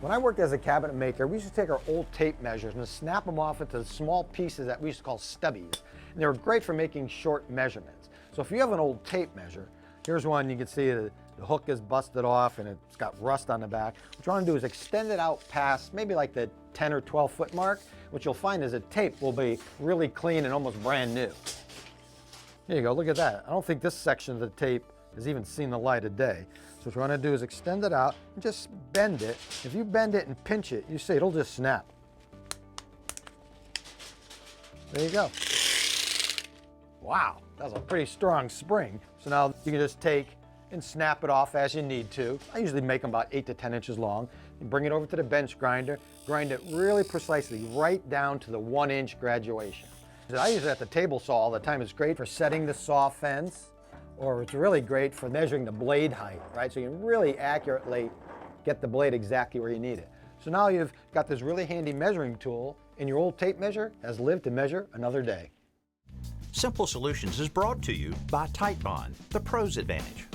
When I worked as a cabinet maker, we used to take our old tape measures and snap them off into small pieces that we used to call stubbies. And they were great for making short measurements. So if you have an old tape measure, here's one you can see the hook is busted off and it's got rust on the back. What you want to do is extend it out past maybe like the 10 or 12 foot mark. What you'll find is the tape will be really clean and almost brand new. There you go, look at that. I don't think this section of the tape has even seen the light of day. So what you want to do is extend it out and just bend it. If you bend it and pinch it, you see it'll just snap. There you go. Wow, that's a pretty strong spring. So now you can just take and snap it off as you need to. I usually make them about 8 to 10 inches long. You bring it over to the bench grinder, grind it really precisely, right down to the 1-inch graduation. I use it at the table saw all the time. It's great for setting the saw fence, or it's really great for measuring the blade height, right? So you can really accurately get the blade exactly where you need it. So now you've got this really handy measuring tool, and your old tape measure has lived to measure another day. Simple Solutions is brought to you by Titebond, the Pro's Advantage.